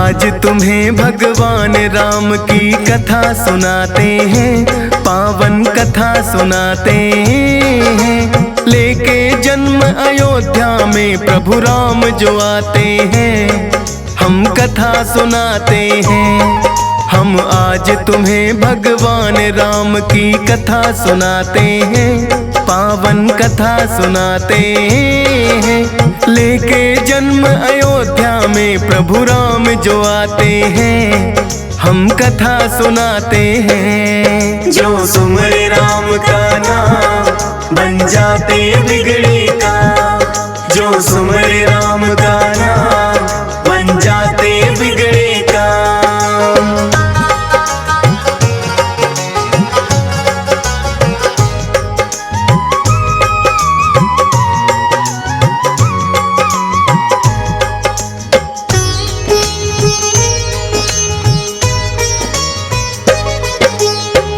आज तुम्हें भगवान राम की कथा सुनाते हैं, पावन कथा सुनाते हैं। लेके जन्म अयोध्या में प्रभु राम जो आते हैं, हम कथा सुनाते हैं। हम आज तुम्हें भगवान राम की कथा सुनाते हैं, पावन कथा सुनाते हैं। लेके जन्म अयोध्या में प्रभु राम जो आते हैं, हम कथा सुनाते हैं। जो सुमरे राम का नाम बन जाते बिगड़े काम, जो सुमरे राम का नाम बन जाते बिगड़े काम।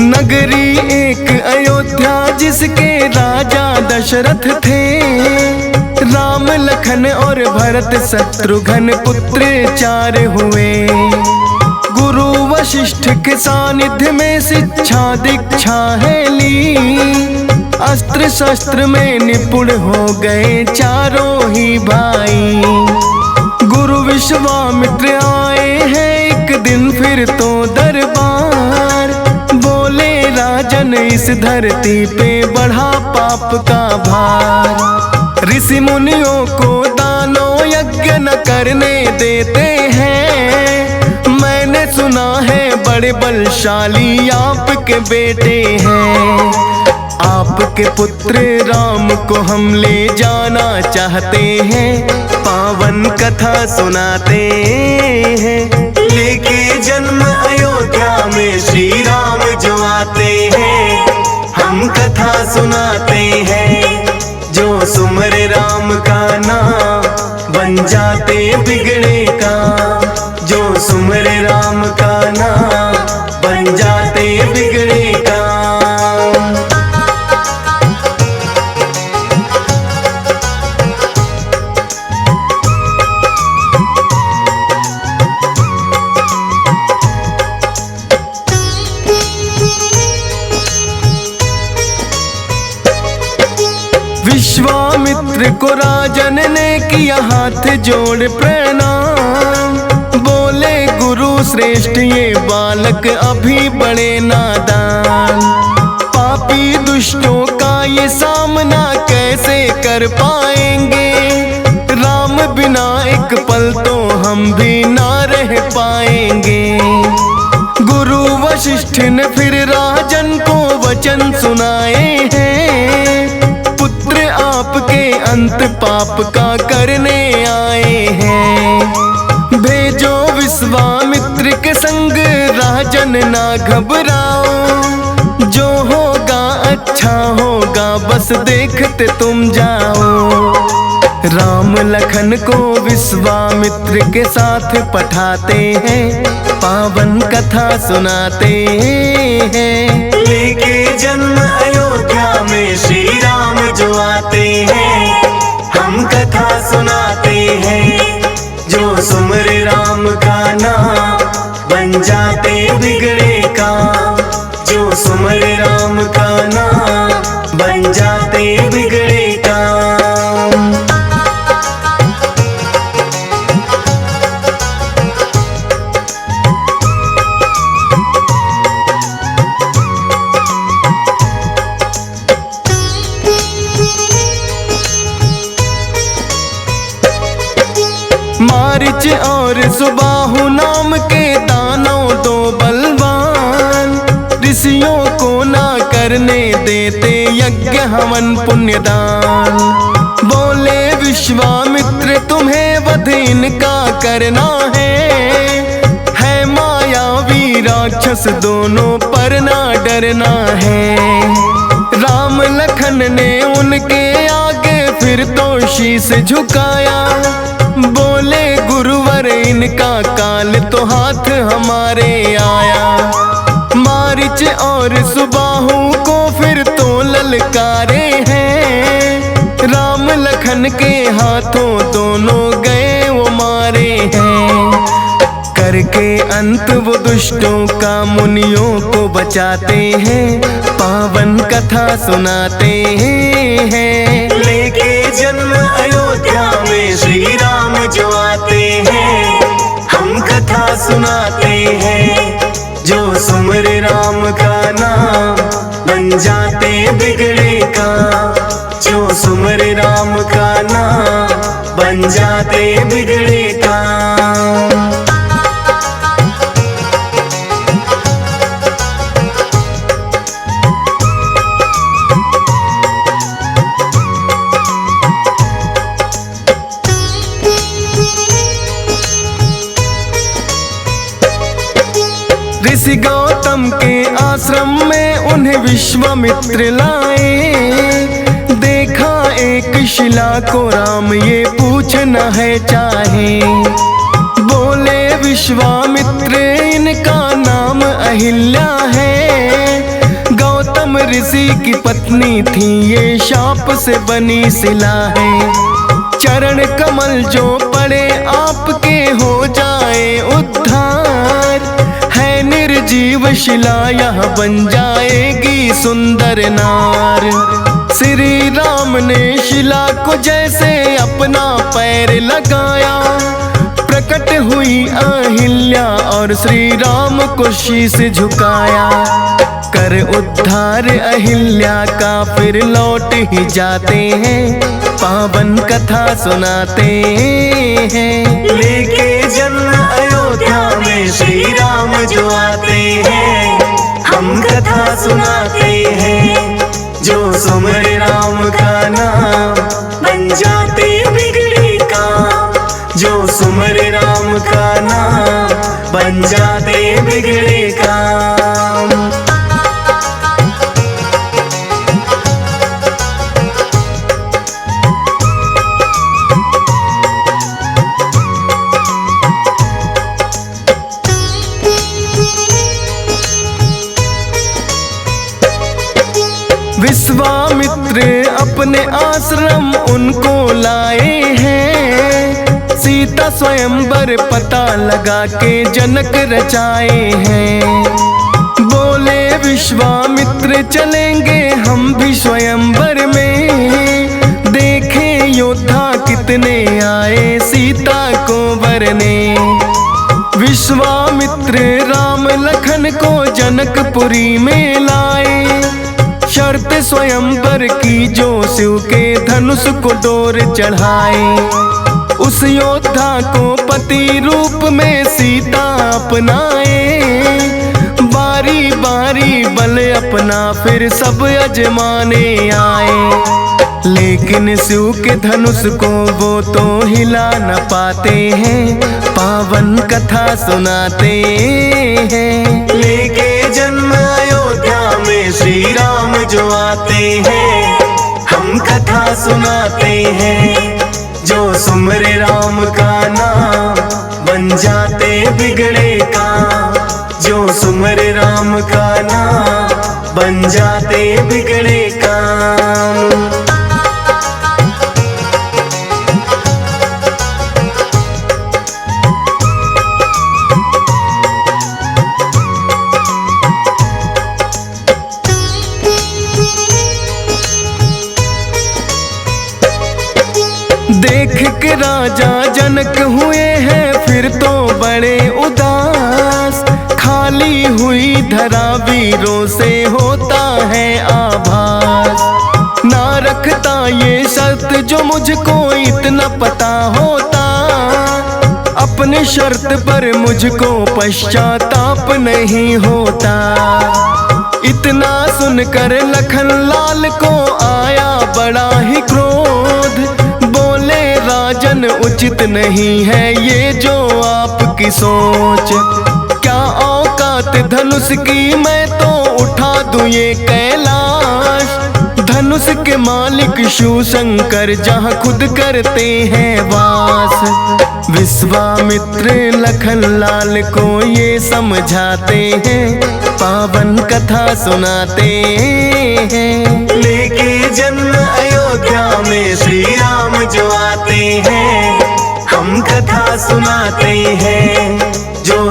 नगरी एक अयोध्या जिसके राजा दशरथ थे, राम लखन और भरत शत्रुघ्न पुत्र 4 हुए। गुरु वशिष्ठ के सानिध्य में शिक्षा दीक्षा है ली, अस्त्र शस्त्र में निपुण हो गए चारों ही भाई। गुरु विश्वामित्र आए हैं एक दिन फिर तो दरबार, बोले राजन इस धरती पे बढ़ा पाप का भार। ऋषि मुनियों को दानों यज्ञ न करने देते हैं, मैंने सुना है बड़े बलशाली आपके बेटे हैं। आपके पुत्र राम को हम ले जाना चाहते हैं, पावन कथा सुनाते हैं। लेके जन्म अयोध्या में श्री राम जो आते हैं, हम कथा सुनाते हैं। जो सुमरे राम का नाम बन जाते बिगड़े काम, जो सुमरे राम का नाम बन जाते बिगड़े काम। विश्वामित्र को राजन ने किया हाथ जोड़ प्रणाम, बोले गुरु श्रेष्ठ ये बालक अभी बड़े नादान। पापी दुष्टों का ये सामना कैसे कर पाएंगे, राम बिना एक पल तो हम भी ना रह पाएंगे। गुरु वशिष्ठ ने फिर राजन को वचन सुनाए हैं, पुत्र आपके अंत पाप का करने आए हैं। भेजो विश्वामित्र के संग राजन ना घबराओ, जो होगा अच्छा होगा बस देखते तुम जाओ। राम लखन को विश्वामित्र के साथ पठाते हैं, पावन कथा सुनाते हैं। लेके जन्म अयोध्या में श्री राम जो आते हैं, हम कथा सुनाते हैं। जो सुमरे राम का नाम बन जाते बिगड़े काम, जो सुमरे राम का नाम बन जाते बिगड़े काम। मारिच और सुबाहु नाम के दानव 2 बलवान, ऋषियों को ना करने देते यज्ञ हवन पुण्यदान। बोले विश्वामित्र तुम्हें वध इनका करना है मायावी राक्षस दोनों पर ना डरना है। राम लखन ने उनके आगे फिर तो शीश झुकाया, बोले गुरुवर इनका काल तो हाथ हमारे आया। मारिच और सुबाहु को फिर तो ललकारे हैं, राम लखन के हाथों दोनों गए वो मारे हैं। करके अंत वो दुष्टों का मुनियों को बचाते हैं, पावन कथा सुनाते हैं। लेके जन्म अयोध्या में श्री राम जो आते हैं, हम कथा सुनाते हैं। जो सुमर राम का नाम, बन जाते बिगड़े काम। जो सुमर राम का नाम, बन जाते बिगड़े काम। ऋषि गौतम के आश्रम में उन्हें विश्वामित्र लाए। देखा एक शिला को राम ये पूछना है चाहे। बोले विश्वामित्र इनका नाम अहिल्या है। गौतम ऋषि की पत्नी थी, ये शाप से बनी शिला है। चरण कमल जो पड़े आपके हो जाए उद्धार। है निर्जीव शिला यह बन जाएगी सुंदर नार। श्री राम ने शिला को जैसे अपना पैर लगाया, प्रकट हुई अहिल्या और श्री राम को शीश झुकाया। कर उद्धार अहिल्या का फिर लौट ही जाते हैं, पावन कथा सुनाते हैं। लेके जन्म अयोध्या में श्री राम जो आते हैं, हम कथा सुनाते हैं। जो सुमर राम का नाम, बन जाते बिगड़े काम। जो सुमर राम का नाम, बन जाते बिगड़े काम। विश्वामित्र अपने आश्रम उनको लाए हैं। सीता स्वयंवर पता लगा के जनक रचाए हैं। बोले विश्वामित्र चलेंगे हम भी स्वयंवर में। देखें योद्धा कितने आए सीता को वरने। विश्वामित्र राम लखन को जनकपुरी में लाए। शर्त स्वयंवर की जो शिव के धनुष को डोर चढ़ाए। उस योद्धा को पति रूप में सीता अपनाए। बारी बारी बल अपना फिर सब अजमाने आए। लेकिन शिव के धनुष को वो तो हिला न पाते हैं, पावन कथा सुनाते हैं। लेके जन्म अयोध्या में श्री राम जो आते हैं, हम कथा सुनाते हैं। जो सुमर राम का नाम, बन जाते बिगड़े काम। जो सुमर राम का नाम, बन जाते बिगड़े काम। देख के राजा जनक हुए हैं फिर तो बड़े उदास। खाली हुई धरा वीरों से होता है आभास। ना रखता ये शर्त जो मुझको इतना पता होता। अपने शर्त पर मुझको पश्चाताप नहीं होता। इतना सुनकर लखन लाल को आया बड़ा ही क्रोध। बोले राजन उचित नहीं है ये जो आपकी सोच। क्या औकात धनुष की मैं तो उठा दूं ये कैलाश। धनुष के मालिक शिव शंकर जहाँ खुद करते हैं वास। विश्वामित्र लखन लाल को ये समझाते हैं, पावन कथा सुनाते हैं। लेके जन्म अयोध्या में श्री राम जो आते हैं, हम कथा सुनाते हैं। जो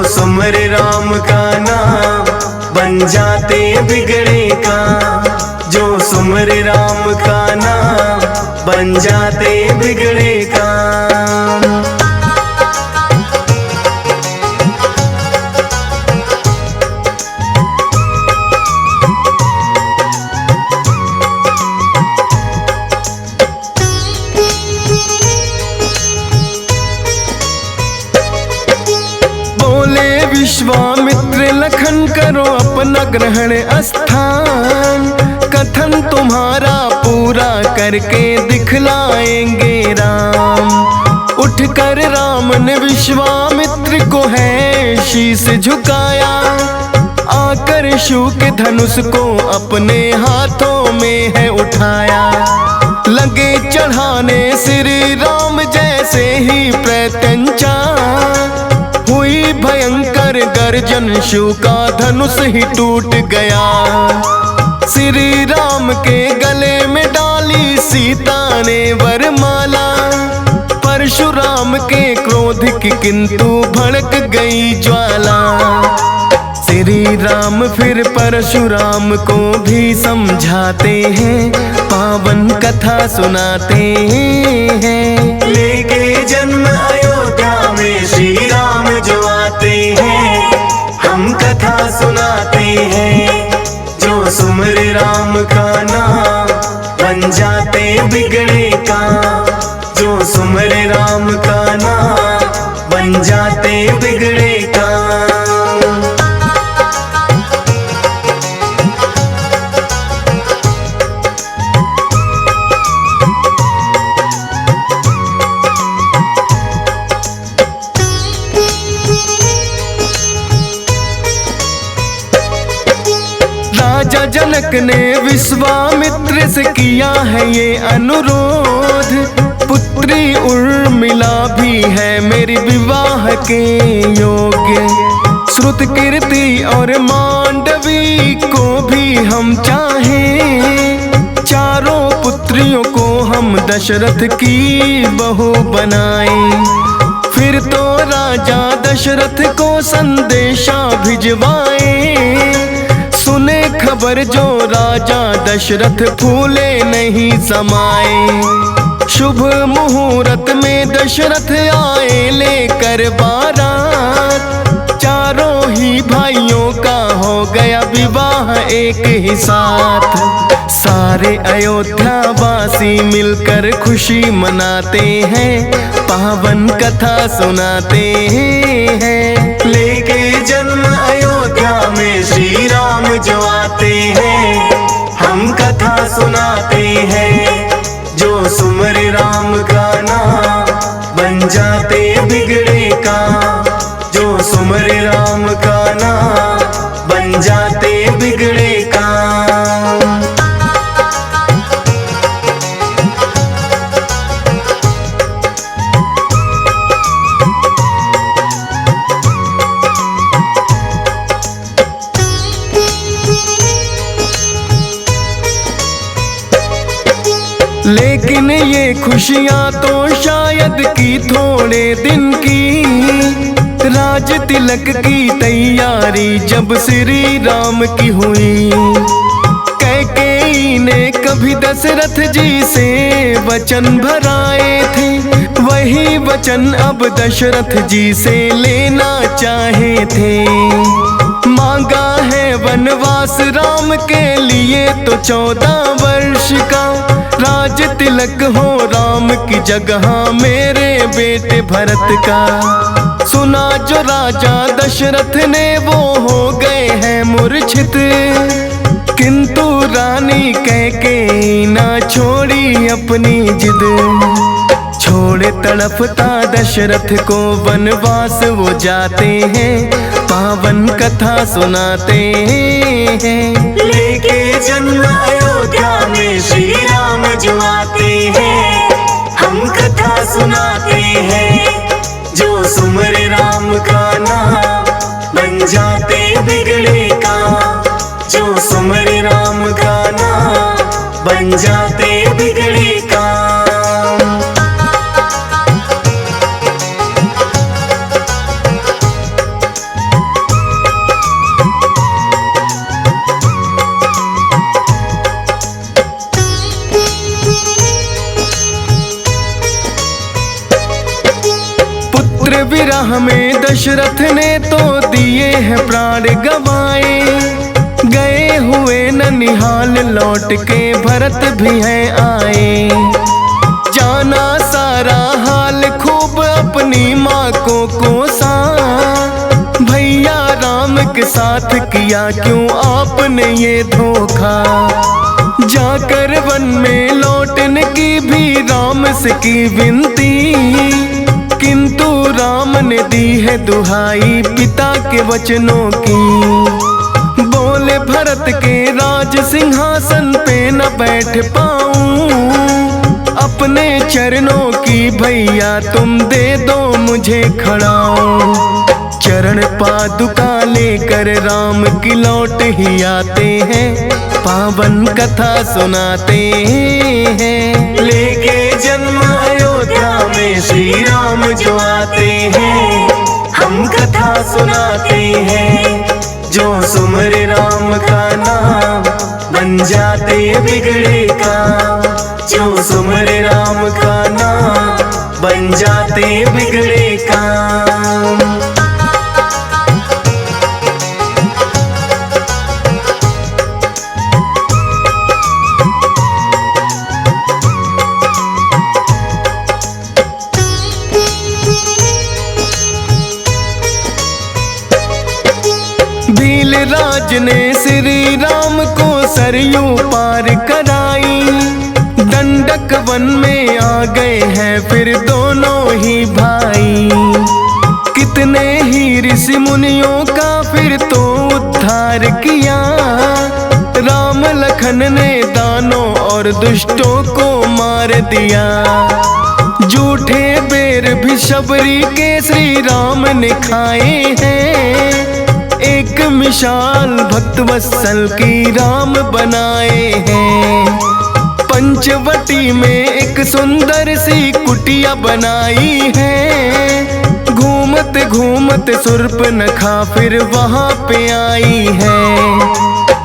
बन जाते बिगड़े काम। जो सुमरे राम का नाम बन जाते बिगड़े काम। विश्वामित्र लखन करो अपना ग्रहण स्थान। कथन तुम्हारा पूरा करके दिखलाएंगे राम। उठकर राम ने विश्वामित्र को है शीश झुकाया। आकर शिव के धनुष को अपने हाथों में है उठाया। लगे चढ़ाने श्री राम जैसे ही प्रत्यंचा। हुई भयंकर गर्जन शिव का धनुष ही टूट गया। श्री राम के गले में डाली सीता ने वरमाला। परशुराम के क्रोध की किंतु भड़क गई ज्वाला। श्री राम फिर परशुराम को भी समझाते हैं, पावन कथा सुनाते हैं। लेके जन्म अयोध्या में श्री राम जो आते हैं, हम कथा सुनाते हैं। जो सुमरे राम का नाम बन जाते बिगड़े काम। जो सुमरे राम का नाम बन जाते बिगड़े काम। राजा जनक ने विश्वामित्र से किया है ये अनुरोध। पुत्री उर्मिला भी है मेरी विवाह के योग्य। श्रुत कीर्ति और मांडवी को भी हम चाहें। चारों पुत्रियों को हम दशरथ की बहू बनाएं। फिर तो राजा दशरथ को संदेशा भिजवाएं। सुने खबर जो राजा दशरथ फूले नहीं समाए। शुभ मुहूर्त में दशरथ आए लेकर बारात। चारों ही भाइयों का हो गया विवाह एक ही साथ। सारे अयोध्या वासी मिलकर खुशी मनाते हैं, पावन कथा सुनाते हैं। लेके जन्म अयोध्या में श्री राम जो आते हैं, हम कथा सुनाते हैं। जो सुमरे राम का नाम बन जाते बिगड़े काम। जो सुमरे राम का नाम बन जाते बिगड़े काम। लेकिन ये खुशियाँ तो शायद की थोड़े दिन की। राज तिलक की तैयारी जब श्री राम की हुई। कैकेयी ने कभी दशरथ जी से वचन भराए थे। वही वचन अब दशरथ जी से लेना चाहे थे। मांगा है वनवास राम के लिए तो 14 वर्ष का। राज तिलक हो राम की जगह मेरे बेटे भरत का। सुना जो राजा दशरथ ने वो हो गए हैं मूर्छित। किंतु रानी कैकेयी ना छोड़ी अपनी जिद। छोड़े तड़पता दशरथ को वनवास वो जाते हैं, पावन कथा सुनाते हैं। लेके जन्म अयोध्या में श्री राम जो आते हैं, हम कथा सुनाते हैं। जो सुमरे राम का नाम बन जाते बिगड़े काम। जो सुमरे राम का नाम बन जाते बिगड़े काम। विरह में दशरथ ने तो दिए हैं प्राण गवाए, गए हुए ननिहाल लौट के भरत भी हैं आए। जाना सारा हाल खूब अपनी माँ को कोसा, भैया राम के साथ किया क्यों आपने ये धोखा। जाकर वन में लौटने की भी राम से की विनती, किंतु राम ने दी है दुहाई पिता के वचनों की। बोले भरत के राज सिंहासन पे न बैठ पाऊं, अपने चरणों की भैया तुम दे दो मुझे खड़ाऊं। चरण पादुका लेकर राम की लौट ही आते हैं, पावन कथा सुनाते हैं। लेके जन्म अयोध्या में श्री राम जो आते हैं, हम कथा सुनाते हैं। जो सुमर राम का नाम बन जाते बिगड़े काम, जो सुमर राम का नाम बन जाते बिगड़े काम। भील राज ने श्री राम को सरयू पार कराई, दंडक वन में आ गए हैं फिर दोनों ही भाई। कितने ही ऋषि मुनियों का फिर तो उद्धार किया, राम लखन ने दानों और दुष्टों को मार दिया। झूठे बेर भी शबरी के श्री राम ने खाए हैं, एक मिसाल भक्त वत्सल की राम बनाए हैं। पंचवटी में एक सुंदर सी कुटिया बनाई है, घूमते घूमते शूर्पणखा फिर वहाँ पे आई है।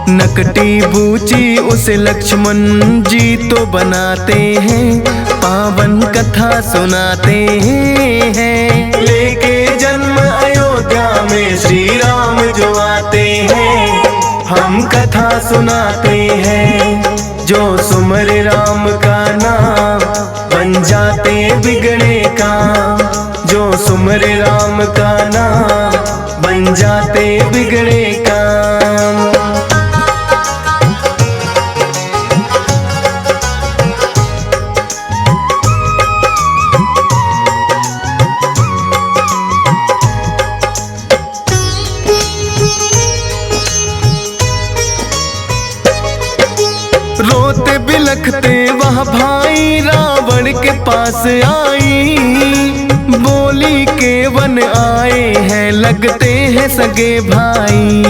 नकटी बूची उसे लक्ष्मण जी तो बनाते हैं, पावन कथा सुनाते हैं। लेके जन्म अयोध्या में श्री राम जो आते हैं, हम कथा सुनाते हैं। जो सुमर राम का नाम बन जाते बिगड़े काम, जो सुमर राम का नाम बन जाते बिगड़े काम। रोते बिलखते वह भाई रावण के पास आई, बोली के वन आए हैं लगते हैं सगे भाई।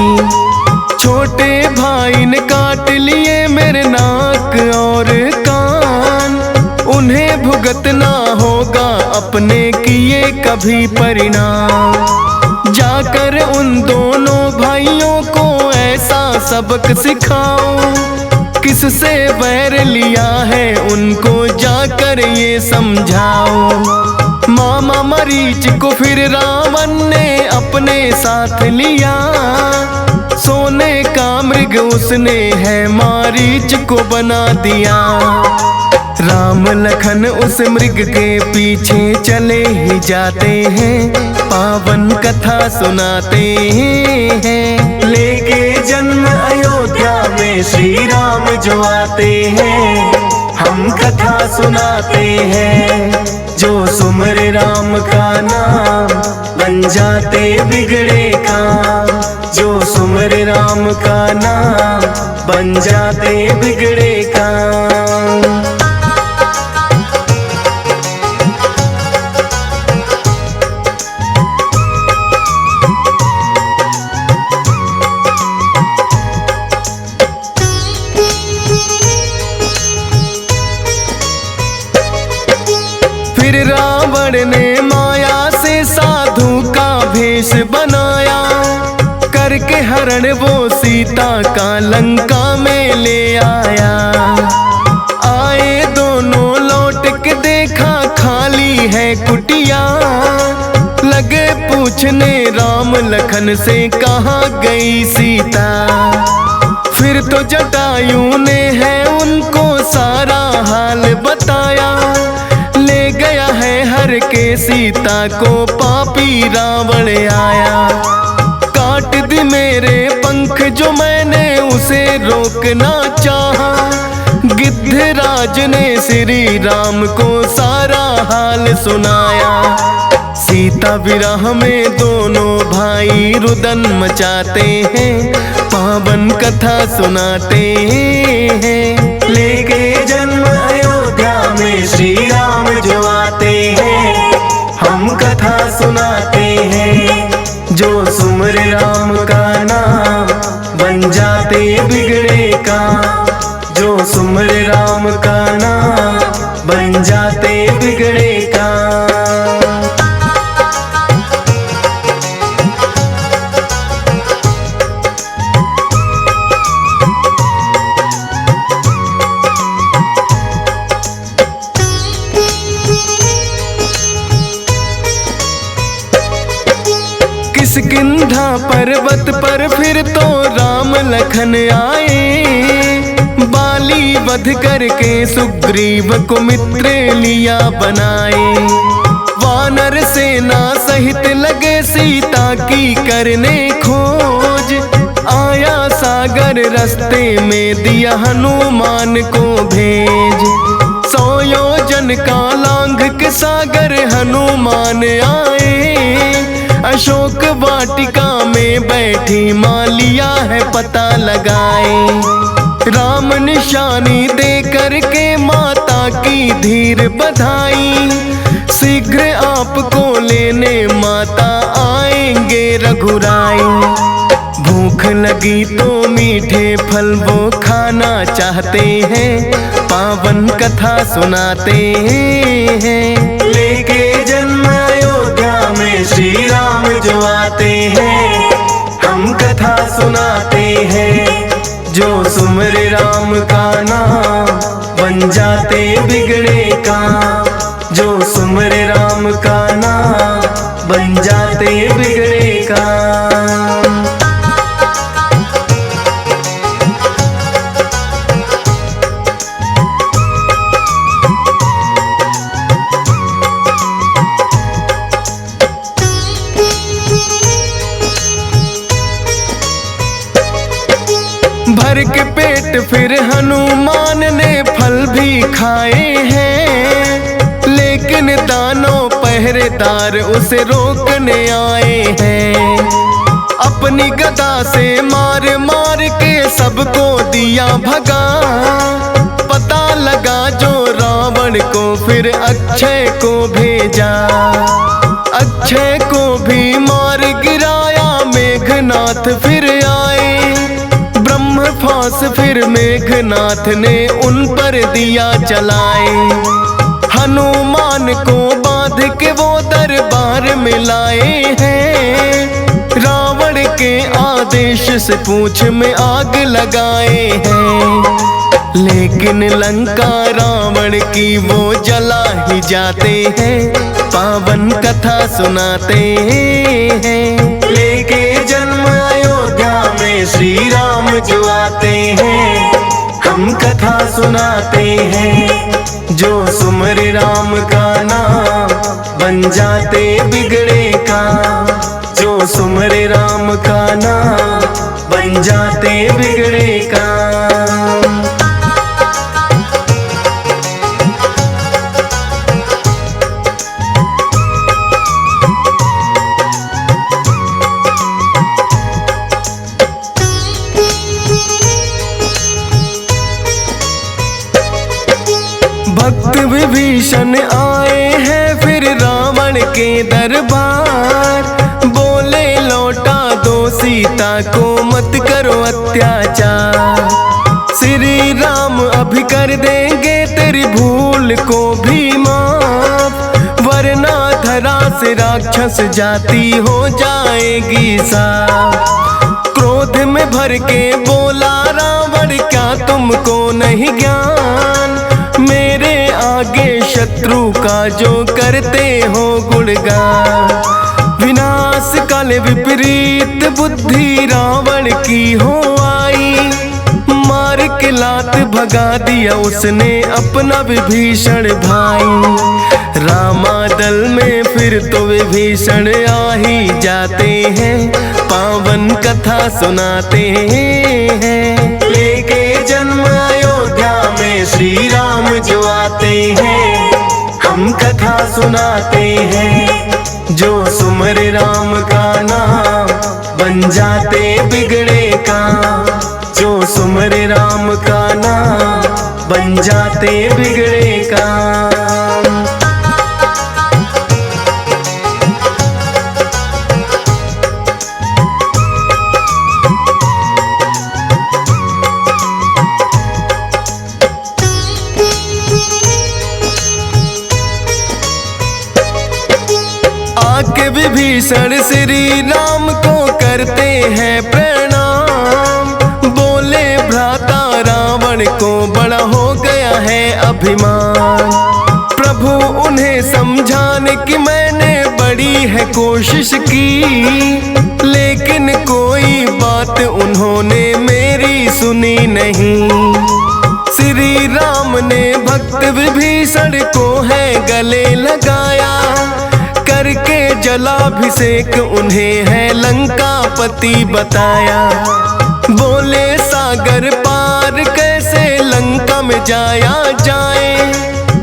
छोटे भाई ने काट लिए मेरे नाक और कान, उन्हें भुगतना होगा अपने किए कभी परिणाम। जाकर उन दोनों भाइयों को ऐसा सबक सिखाओ, किससे वैर लिया है उनको जाकर ये समझाओ। मामा मरीच को फिर रावण ने अपने साथ लिया, सोने का मृग उसने है मारीच को बना दिया। राम लखन उस मृग के पीछे चले ही जाते हैं, पावन कथा सुनाते हैं। लेके जन्म अयोध्या में श्री राम जो आते हैं, हम कथा सुनाते हैं। जो सुमर राम का नाम बन जाते बिगड़े काम, जो सुमर राम का नाम बन जाते बिगड़े काम। फिर रावण ने माया से साधु का भेष बनाया, करके हरण वो सीता का लंका में ले आया। आए दोनों लौट के देखा खाली है कुटिया, लगे पूछने राम लखन से कहाँ गई सीता। फिर तो जटायु ने है उनको सारा हाल बताया, ले गया है हर के सीता को पापी रावण आया। काट दी मेरे पंख जो मैंने उसे रोकना चाहा, गिद्धराज ने श्री राम को सारा हाल सुनाया। सीता विरह में दोनों भाई रुदन मचाते हैं, पावन कथा सुनाते हैं। लेके जन्म अयोध्या में श्री राम जो आते हैं, हम कथा सुनाते हैं। जो सुमर राम का नाम बन जाते बिगड़े काम, जो सुमर राम का नाम बन जाते बिगड़े काम। किष्किंधा पर्वत पर फिर तो राम लखन आए, बाली वध करके सुग्रीव को मित्र लिया बनाए। वानर सेना सहित लगे सीता की करने खोज, आया सागर रास्ते में दिया हनुमान को भेज। 100 योजन का लांघ के सागर हनुमान आए, अशोक वाटिका में बैठी मालिया है पता लगाए। राम निशानी दे करके माता की धीर बधाई, शीघ्र आपको लेने माता आएंगे रघुराई। भूख लगी तो मीठे फल वो खाना चाहते हैं, पावन कथा सुनाते हैं। लेके जन्म अयोध्या में श्री राम जो आते हैं, हम कथा सुनाते हैं। जो सुमर राम का नाम बन जाते बिगड़े काम, जो सुमर राम का नाम बन जाते बिगड़े काम। भर के पेट फिर हनुमान ने फल भी खाए हैं, लेकिन दानों पहरेदार उसे रोकने आए हैं। अपनी गदा से मार मार के सबको दिया भगा, पता लगा जो रावण को फिर अक्षय को भेजा। अक्षय को भी मार गिराया, मेघनाथ फिर आए। फांस फिर मेघनाथ ने उन पर दिया चलाए। हनुमान को बांध के वो दरबार में लाए हैं, रावण के आदेश से पूंछ में आग लगाए हैं। लेकिन लंका रावण की वो जला ही जाते हैं, पावन कथा सुनाते हैं। लेके जन्म अयोध्या में श्री राम जो आते हैं, हम कथा सुनाते हैं। जो सुमर राम का नाम बन जाते बिगड़े काम, जो सुमर राम का नाम बन जाते बिगड़े काम। भक्त विभीषण आए हैं फिर रावण के दरबार, बोले लौटा दो सीता को मत करो अत्याचार। श्री राम अभी कर देंगे तेरी भूल को भी माफ, वरना धरा से राक्षस जाति हो जाएगी साफ। क्रोध में भर के बोला रावण क्या तुमको नहीं ज्ञान, मेरे आगे शत्रु का जो करते हो गुणगान। आस काले विपरीत बुद्धि रावण की हो आई, मार के लात भगा दिया उसने अपना विभीषण भाई। रामादल में फिर तो विभीषण आ ही जाते हैं, पावन कथा सुनाते हैं। लेके जन्म अयोध्या में श्री राम जो आते हैं, हम कथा सुनाते हैं। जो सुमर राम का नाम बन जाते बिगड़े काम, जो सुमर राम का नाम बन जाते बिगड़े काम। आके विभीषण श्री राम को करते हैं प्रणाम, बोले भ्राता रावण को बड़ा हो गया है अभिमान। प्रभु उन्हें समझाने की मैंने बड़ी है कोशिश की, लेकिन कोई बात उन्होंने मेरी सुनी नहीं। श्री राम ने भक्त विभीषण को है गले लगाया, करके जलाभिषेक उन्हें है लंकापति बताया। बोले सागर पार कैसे लंका में जाया जाए,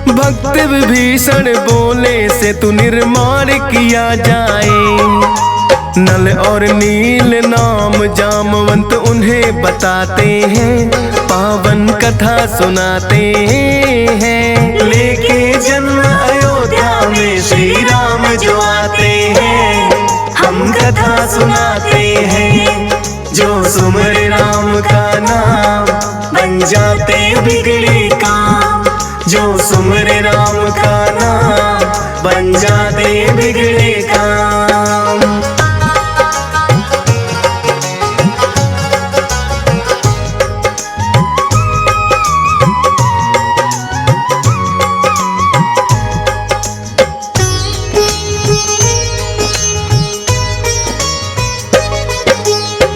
भक्त विभीषण बोले से तू निर्माण किया जाए। नल और नील नाम जामवंत उन्हें बताते हैं, पावन कथा सुनाते हैं। लेके जन्म अयोध्या में श्री राम जो आते हैं, हम कथा सुनाते हैं। जो सुमर राम का नाम बन जाते बिगड़े काम, जो सुमर राम का नाम बन जाते बिगड़े काम।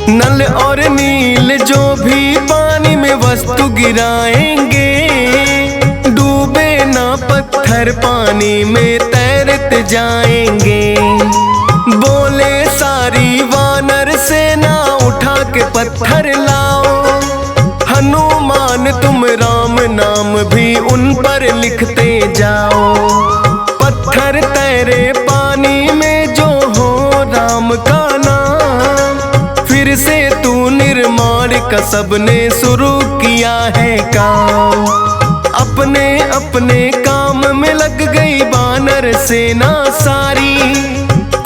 नल और नील जो भी पानी में वस्तु गिराएंगे, डूबे ना पत्थर पानी में तैरते जाएंगे। बोले सारी वानर सेना उठा के पत्थर लाओ, हनुमान तुम राम नाम भी उन पर लिखते जाओ। पत्थर तैरे पानी में जो हो राम का नाम, फिर से तू निर्माण का सबने शुरू किया है काम। अपने अपने काम में लग गई वानर सेना सारी,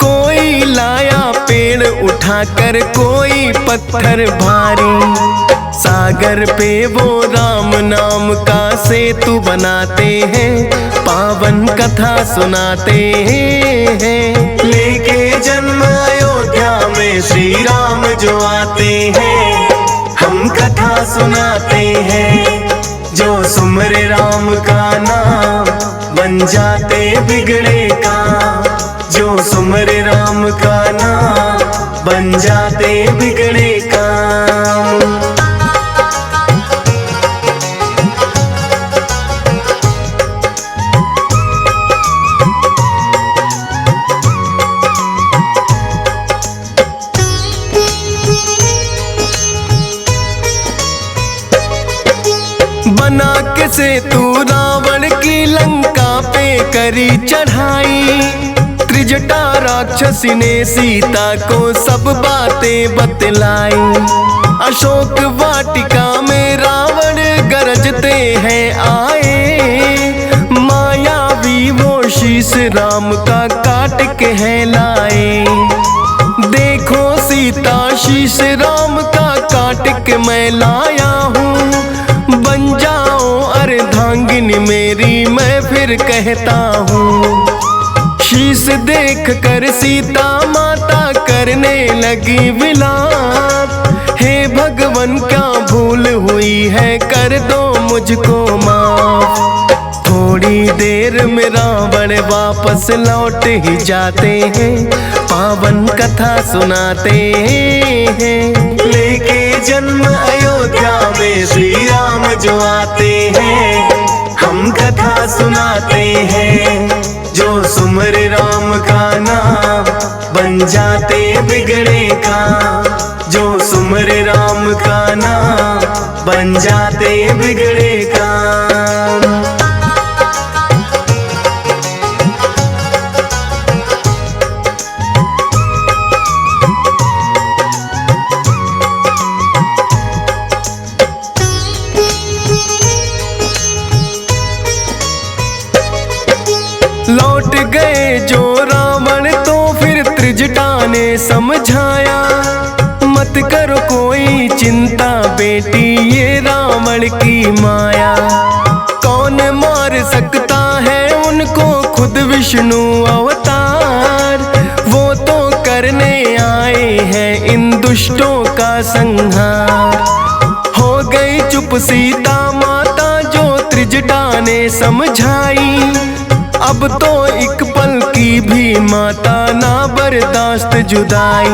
कोई लाया पेड़ उठाकर कोई पत्थर भारी। सागर पे वो राम नाम का सेतु बनाते हैं, पावन कथा सुनाते हैं। लेके जन्म अयोध्या में श्री राम जो आते हैं, हम कथा सुनाते हैं। जो सुमर राम का नाम बन जाते बिगड़े काम, जो सुमर राम का नाम बन जाते बिगड़े काम। बना के सेतु रावण की लंका पे करी चढ़ाई, त्रिजटा राक्षसी ने सीता को सब बातें बतलाई। अशोक वाटिका में रावण गरजते हैं आए, मायावी वो शीश राम का काट के है लाए। देखो सीता शीश राम का काट के मैं लाया हूँ, बन जाओ अर्धांगिनी मेरी मैं फिर कहता हूँ। शीश देख कर सीता माता करने लगी विलाप, हे भगवन क्या भूल हुई है कर दो मुझको माफ। थोड़ी देर में रावण वापस लौट ही जाते हैं, पावन कथा सुनाते हैं। लेके जन्म अयोध्या में श्री राम जो आते हैं, हम कथा सुनाते हैं। जो सुमर राम का नाम बन जाते बिगड़े काम, जो सुमर राम का नाम बन जाते बिगड़े काम। लौट गए जो रावण तो फिर त्रिजटा ने समझाया, मत करो कोई चिंता बेटी ये रावण की माया। कौन मार सकता है उनको खुद विष्णु अवतार, वो तो करने आए हैं इन दुष्टों का संहार। हो गई चुप सीता माता जो त्रिजटा ने समझाई, अब तो एक पल की भी माता ना बर्दाश्त जुदाई।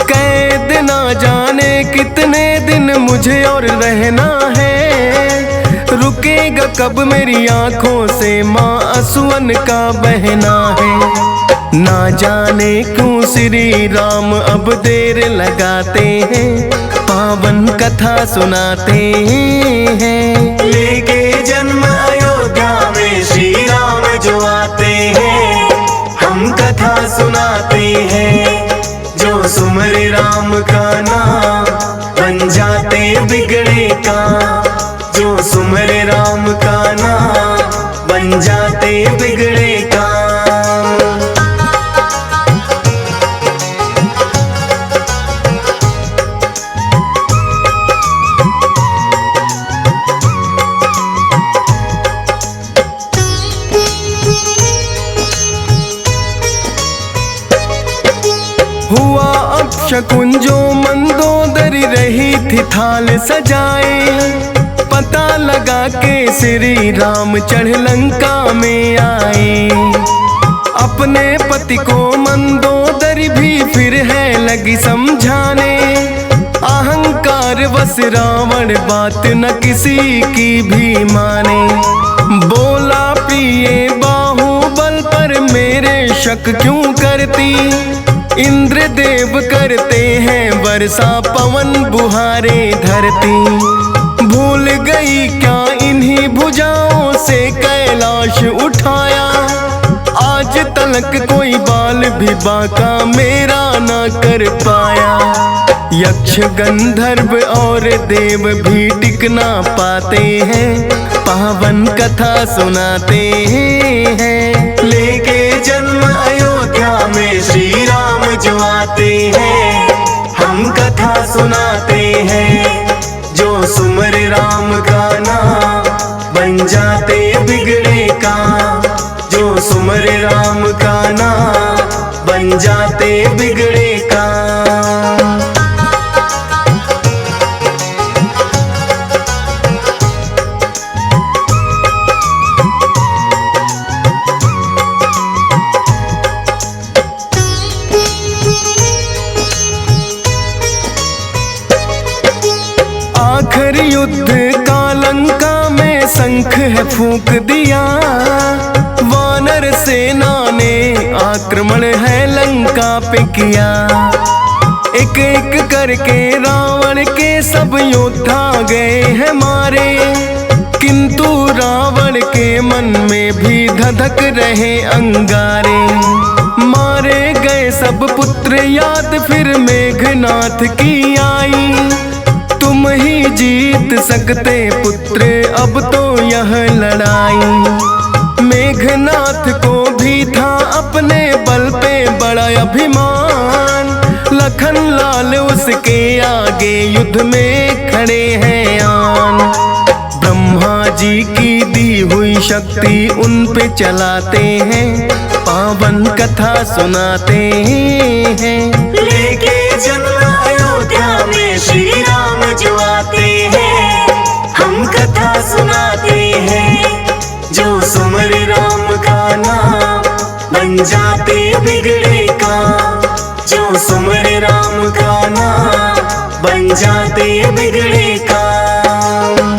कैद ना जाने कितने दिन मुझे और रहना है, रुकेगा कब मेरी आंखों से माँ असुअन का बहना है। ना जाने क्यों श्री राम अब देर लगाते हैं, पावन कथा सुनाते हैं। लेके जन्म अयोध्या में श्री राम जो आते हैं, हम कथा सुनाते हैं। जो सुमर राम का नाम बन जाते बिगड़े काम, जो सुमर राम का नाम बन जाते बिगड़े काम। हुआ अपशकुन जो मंदोदरी रही थी थाल सजाए, पता लगा के श्री राम चढ़ लंका में आए। अपने पति को मंदोदरी भी फिर है लगी समझाने, अहंकार वश रावण बात न किसी की भी माने। बोला प्रिय बाहुबल पर मेरे शक क्यों करती, इंद्र देव करते हैं वर्षा पवन बुहारे धरती। भूल गई क्या इन्हीं भुजाओं से कैलाश उठाया, आज तलक कोई बाल भी बाका मेरा ना कर पाया। यक्ष गंधर्व और देव भी टिक ना पाते हैं, पावन कथा सुनाते हैं। लेके जन्म अयोध्या में श्री राम जो आते हैं, हम कथा सुनाते हैं। जो सुमर राम का नाम बन जाते बिगड़े काम, जो सुमर राम का नाम बन जाते बिगड़े काम। आखिरी युद्ध का लंका में शंख है फूंक दिया, वानर सेना ने आक्रमण है लंका पे किया। एक एक करके रावण के सब योद्धा गए हैं मारे, किंतु रावण के मन में भी धधक रहे अंगारे। मारे गए सब पुत्र याद फिर मेघनाथ की आई, तुम ही जीत सकते पुत्र अब तो यह लड़ाई। मेघनाथ को भी था अपने बल पे बड़ा अभिमान, लखन लाल उसके आगे युद्ध में खड़े हैं आन। ब्रह्मा जी की दी हुई शक्ति उन पे चलाते हैं, पावन कथा सुनाते हैं। लेके जन्म अयोध्या में श्री राम जो आते हैं, हम कथा सुनाते हैं। जो जाते बिगड़े काम। जो सुमरे राम का नाम बन जाते बिगड़े काम।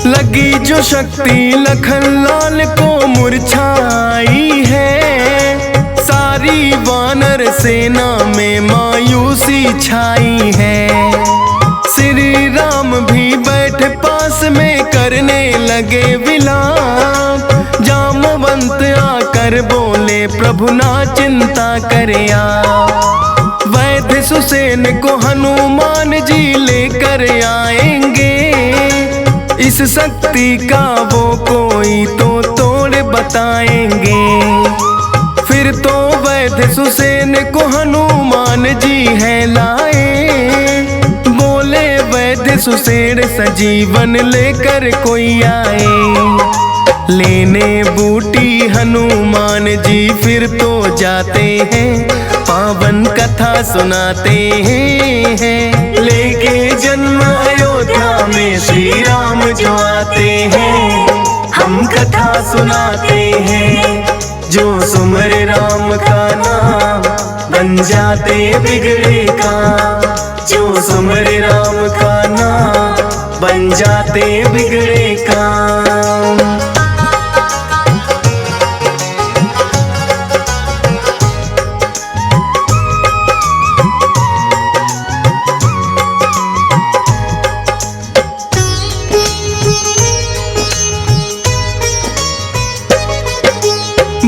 लगी जो शक्ति लखन लाल को मुरझाई है, सारी वानर सेना में मायूसी छाई है। श्री राम भी बैठ पास में करने लगे विलाप। जामवंत आकर बोले प्रभु ना चिंता करे आप। वैद्य सुसेन को हनुमान जी लेकर आएंगे, इस शक्ति का वो कोई तो तोड़ बताएंगे। फिर तो वैद्य सुसेन को हनुमान जी है लाए। बोले वैद्य सुसेन सजीवन लेकर कोई आए। लेने बूटी हनुमान जी फिर तो जाते हैं, पावन कथा सुनाते हैं। लेके जन्म अयोध्या में श्री राम जो आते हैं, हम कथा सुनाते हैं। जो सुमरे राम का नाम बन जाते बिगड़े काम। जो सुमरे राम का नाम बन जाते बिगड़े काम।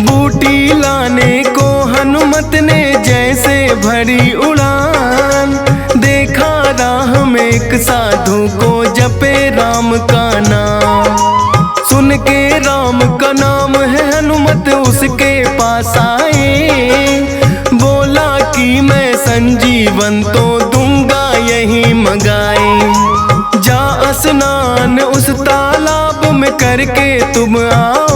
बूटी लाने को हनुमत ने जैसे भरी उड़ान। देखा राह में एक साधु को जपे राम का नाम। सुन के राम का नाम है हनुमत उसके पास आए। बोला कि मैं संजीवन तो दूंगा यही मंगाए। जा स्नान उस तालाब में करके तुम आओ,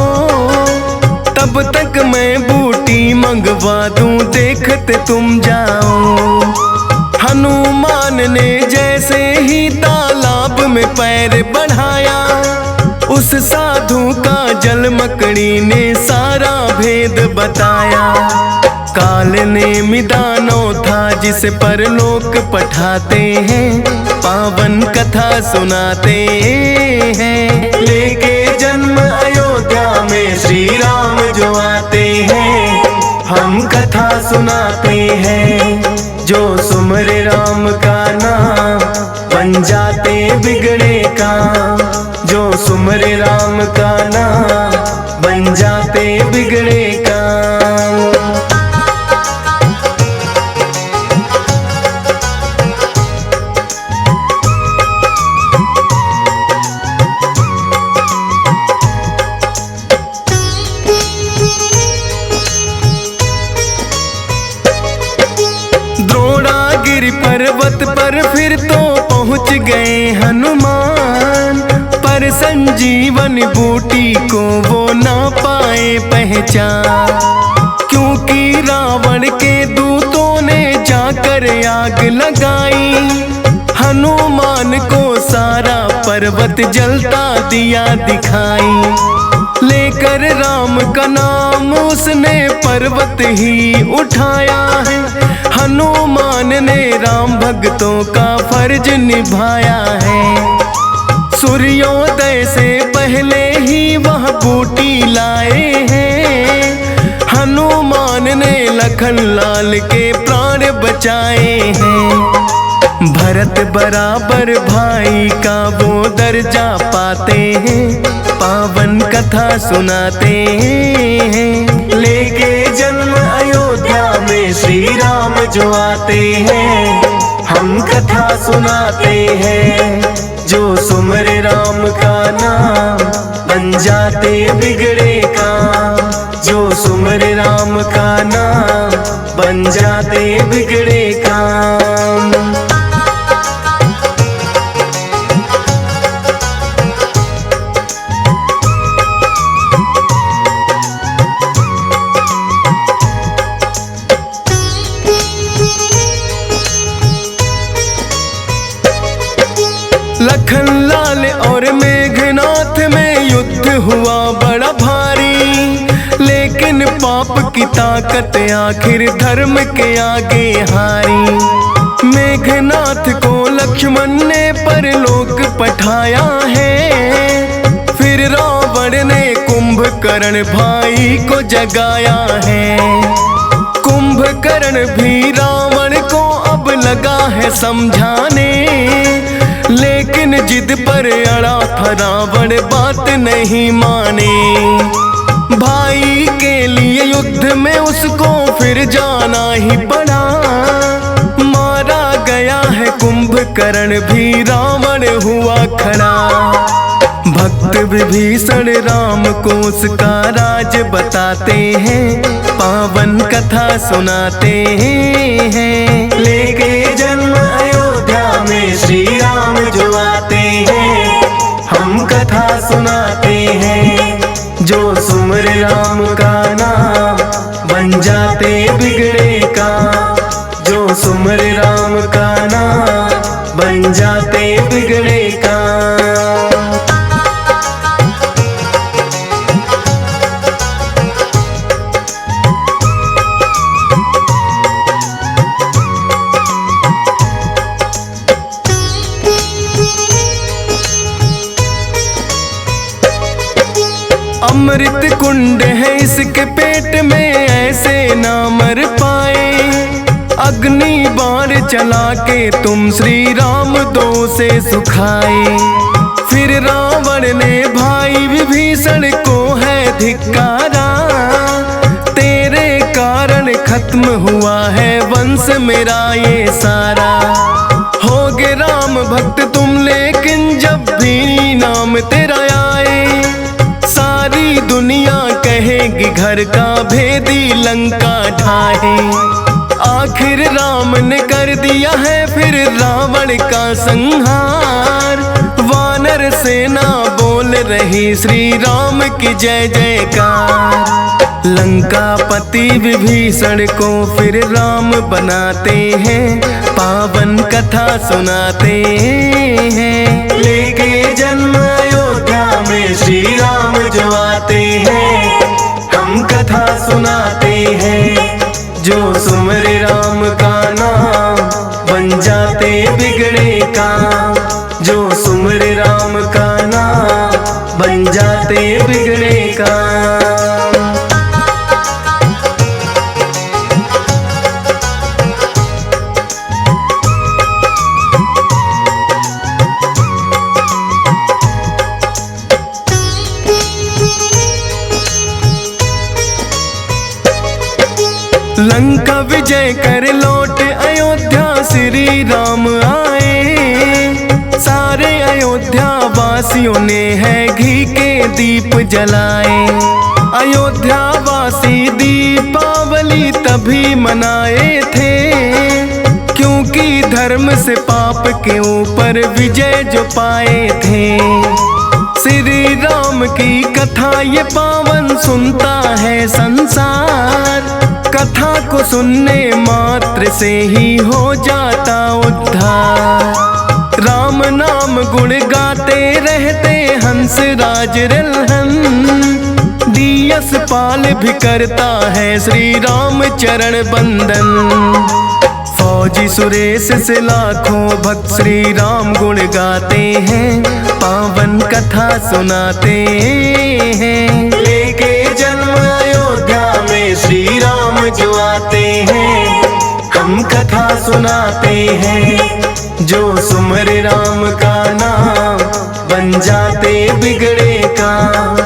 तब तक मैं बूटी मंगवा दूं देखते तुम जाओ। हनुमान ने जैसे ही तालाब में पैर बढ़ाया, उस साधु का जल मकड़ी ने सारा भेद बताया। काल ने मिदानो था जिसे परलोक पठाते हैं, पावन कथा सुनाते हैं। लेके जन्म अयोध्या में श्री राम जो आते हैं, हम कथा सुनाते हैं। जो सुमरे राम का नाम बन जाते बिगड़े काम। जो सुमरे राम का नाम बन जाते बिगड़े काम। पर्वत पर फिर तो पहुंच गए हनुमान, पर संजीवन बूटी को वो ना पाए पहचान। क्योंकि रावण के दूतों ने जाकर आग लगाई, हनुमान को सारा पर्वत जलता दिया दिखाई। लेकर राम का नाम उसने पर्वत ही उठाया है। हनुमान ने राम भक्तों का फर्ज निभाया है। सूर्योदय से पहले ही वह बूटी लाए हैं। हनुमान ने लखन लाल के प्राण बचाए हैं। भरत बराबर भाई का वो दर्जा पाते हैं, पावन कथा सुनाते हैं। लेके जन्म अयोध्या में श्री राम जो आते हैं, हम कथा सुनाते हैं। जो सुमरे राम का नाम बन जाते बिगड़े काम। जो सुमरे राम का नाम बन जाते बिगड़े काम। ताकत आखिर धर्म के आगे हारी। मेघनाथ को लक्ष्मण ने परलोक पठाया है, फिर रावण ने कुंभकर्ण भाई को जगाया है। कुंभकर्ण भी रावण को अब लगा है समझाने, लेकिन जिद पर अड़ा था रावण बात नहीं माने। भाई के लिए युद्ध में उसको फिर जाना ही पड़ा, मारा गया है कुंभकर्ण भी रावण हुआ खड़ा। भक्त विभीषण राम को उसका राज बताते हैं, पावन कथा सुनाते हैं। लेके जन्म अयोध्या में श्री राम जो आते हैं, हम कथा सुनाते हैं। जो सुमर राम का नाम बन जाते बिगड़े काम, जो सुमर राम का नाम बन जाते बिगड़े काम। अमृत कुंड है इसके पेट में, ऐसे ना मर पाए। अग्नि बाण चला के तुम श्री राम दो से सुखाए। फिर रावण ने भाई विभीषण को है धिक्कारा, तेरे कारण खत्म हुआ है वंश मेरा ये सारा। होगे राम भक्त तुम लेकिन जब भी नाम तेरा आए, सारी दुनिया कहेगी घर का भेदी लंका ढाए। आखिर राम ने कर दिया है फिर रावण का संहार, वानर सेना बोल रही श्री राम की जय जयकार। लंकापति विभीषण को फिर राम बनाते हैं, पावन कथा सुनाते हैं। लेके जन्म अयोध्या में श्री राम जो आते हैं, हम कथा सुनाते हैं। जो सुमर राम का नाम बन जाते बिगड़े काम, जो सुमर राम का नाम बन जाते बिगड़े काम। लंका विजय कर लौट अयोध्या श्री राम आए। सारे अयोध्या वासियों ने है घी के दीप जलाए। अयोध्या वासी दीपावली तभी मनाए थे, क्योंकि धर्म से पाप के ऊपर विजय जो पाए थे। श्री राम की कथा ये पावन सुनता है संसार, कथा को सुनने मात्र से ही हो जाता उद्धार। राम नाम गुण गाते रहते हंस राज रिलहन, दियस पाल भी करता है श्री राम चरण बंदन। फौजी सुरेश से लाखों भक्त श्री राम गुण गाते हैं, पावन कथा सुनाते हैं। लेके जन्म अयोध्या में श्री राम जो आते हैं, हम कथा सुनाते हैं। जो सुमर राम का नाम बन जाते बिगड़े काम।